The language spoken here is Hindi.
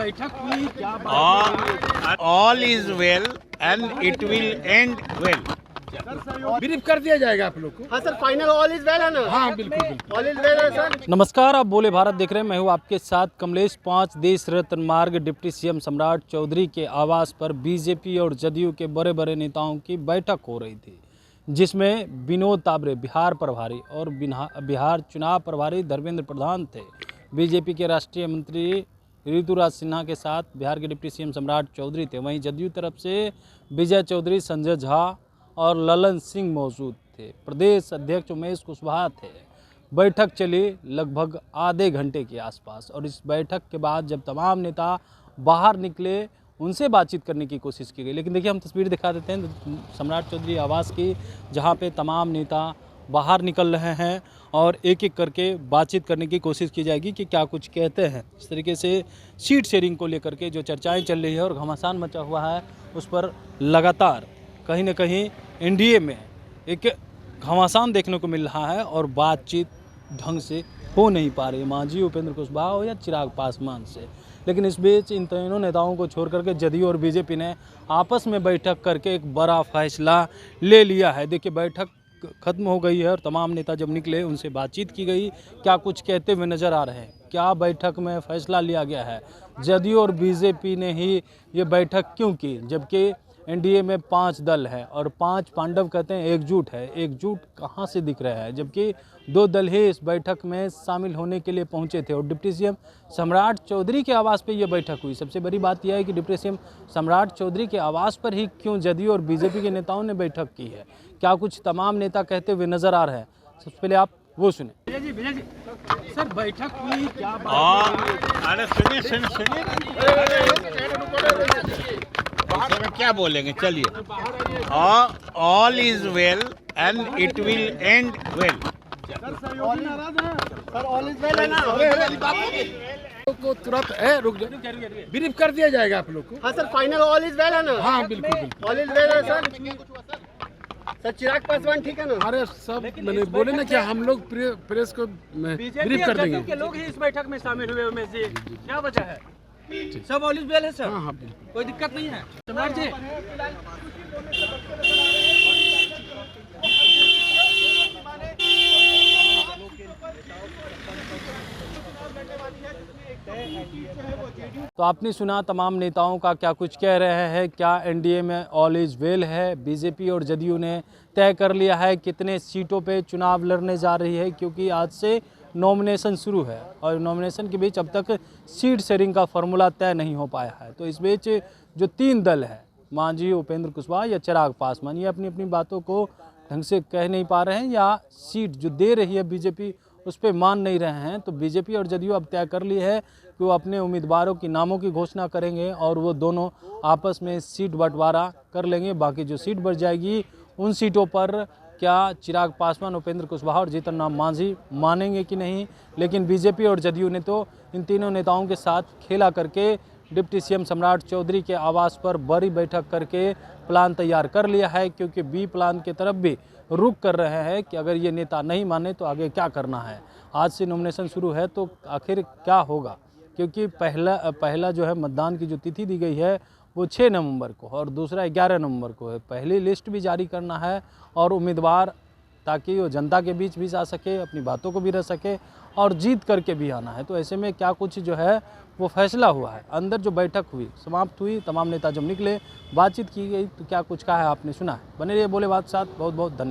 बैठक हुई क्या बात all is well and it will end well. Brief कर दिया जाएगा आप लोग को। हाँ sir, final all is well है ना? हाँ बिल्कुल बिल्कुल। ऑल इज वेल है सर। नमस्कार, आप बोले भारत देख रहे हैं। मैं हूं आपके साथ कमलेश। 5 देश रत्न मार्ग डिप्टी सीएम सम्राट चौधरी के आवास पर बीजेपी और जदयू के बड़े बड़े नेताओं की बैठक हो रही थी, जिसमें विनोद तावरे बिहार प्रभारी और बिहार चुनाव प्रभारी धर्मेंद्र प्रधान थे। बीजेपी के राष्ट्रीय मंत्री ऋतुराज सिन्हा के साथ बिहार के डिप्टी सीएम सम्राट चौधरी थे। वहीं जदयू तरफ से विजय चौधरी, संजय झा और ललन सिंह मौजूद थे। प्रदेश अध्यक्ष उमेश कुशवाहा थे। बैठक चली लगभग आधे घंटे के आसपास और इस बैठक के बाद जब तमाम नेता बाहर निकले, उनसे बातचीत करने की कोशिश की गई। लेकिन देखिए, हम तस्वीर दिखा देते हैं सम्राट चौधरी आवास की, जहां पे तमाम नेता बाहर निकल रहे हैं और एक एक करके बातचीत करने की कोशिश की जाएगी कि क्या कुछ कहते हैं। इस तरीके से सीट शेयरिंग को लेकर के जो चर्चाएं चल रही है और घमासान मचा हुआ है, उस पर लगातार कहीं ना कहीं एनडीए में एक घमासान देखने को मिल रहा है और बातचीत ढंग से हो नहीं पा रही, मांझी उपेंद्र कुशवाहा हो या चिराग पासवान से। लेकिन इस बीच इन तीनों नेताओं को छोड़ करके जदयू और बीजेपी ने आपस में बैठक करके एक बड़ा फैसला ले लिया है। देखिए, बैठक खत्म हो गई है और तमाम नेता जब निकले, उनसे बातचीत की गई। क्या कुछ कहते हुए नज़र आ रहे हैं, क्या बैठक में फैसला लिया गया है, जदयू और बीजेपी ने ही ये बैठक क्यों की, जबकि एनडीए में 5 दल है और 5 पांडव कहते हैं एकजुट है। एकजुट कहाँ से दिख रहा है, जबकि 2 दल ही इस बैठक में शामिल होने के लिए पहुंचे थे और डिप्टी सीएम सम्राट चौधरी के आवास पर यह बैठक हुई। सबसे बड़ी बात यह है कि डिप्टी सीएम सम्राट चौधरी के आवास पर ही क्यों जदयू और बीजेपी के नेताओं ने बैठक की है, क्या कुछ तमाम नेता कहते हुए नजर आ रहे हैं। सबसे पहले आप वो सुने। विजय जी, सर बैठक हुई क्या बात अरे सुनिए इसमें क्या बोलेंगे, चलिए। All is well and it will and well. Sir all is well है ना? को तुरंत रुक जाओ, ब्रीफ कर दिया जाएगा आप लोग को। हाँ sir, final all is well है ना? हाँ बिल्कुल बिल्कुल। ऑल इज वेल है सर। सर चिराग पासवान ठीक है ना? अरे सब मैंने बोले ना कि हम लोग प्रेस को ब्रीफ कर देंगे। के लोग ही इस बैठक में शामिल हुए में से क्या वजह है? सब ऑल इज वेल है सर। हाँ हाँ बिल्कुल। कोई दिक्कत नहीं है सम्राट जी। तो आपने सुना तमाम नेताओं का क्या कुछ कह रहे हैं। क्या एनडीए में ऑल इज वेल है? बीजेपी और जदयू ने तय कर लिया है कितने सीटों पे चुनाव लड़ने जा रही है, क्योंकि आज से नॉमिनेशन शुरू है और नॉमिनेशन के बीच अब तक सीट शेयरिंग का फॉर्मूला तय नहीं हो पाया है। तो इस बीच जो 3 दल है, मांझी, उपेंद्र कुशवाहा या चिराग पासवान, ये अपनी अपनी बातों को ढंग से कह नहीं पा रहे हैं या सीट जो दे रही है बीजेपी उस पर मान नहीं रहे हैं। तो बीजेपी और जदयू अब तय कर ली है कि वो अपने उम्मीदवारों की नामों की घोषणा करेंगे और वो दोनों आपस में सीट बंटवारा कर लेंगे। बाकी जो सीट बढ़ जाएगी, उन सीटों पर क्या चिराग पासवान, उपेंद्र कुशवाहा और जीतन राम मांझी मानेंगे कि नहीं। लेकिन बीजेपी और जदयू ने तो इन तीनों नेताओं के साथ खेला करके डिप्टी सीएम सम्राट चौधरी के आवास पर बड़ी बैठक करके प्लान तैयार कर लिया है, क्योंकि बी प्लान की तरफ भी रुख कर रहे हैं कि अगर ये नेता नहीं माने तो आगे क्या करना है। आज से नॉमिनेशन शुरू है तो आखिर क्या होगा, क्योंकि पहला जो है मतदान की जो तिथि दी गई है वो 6 नवंबर को और दूसरा 11 नवंबर को है। पहली लिस्ट भी जारी करना है और उम्मीदवार ताकि वो जनता के बीच भी आ सके, अपनी बातों को भी रह सके और जीत करके भी आना है। तो ऐसे में क्या कुछ जो है वो फैसला हुआ है। अंदर जो बैठक हुई, समाप्त हुई, तमाम नेता जब निकले, बातचीत की गई, तो क्या कुछ कहा है आपने सुना है। बने रहिए बोले बात साथ। बहुत बहुत धन्यवाद।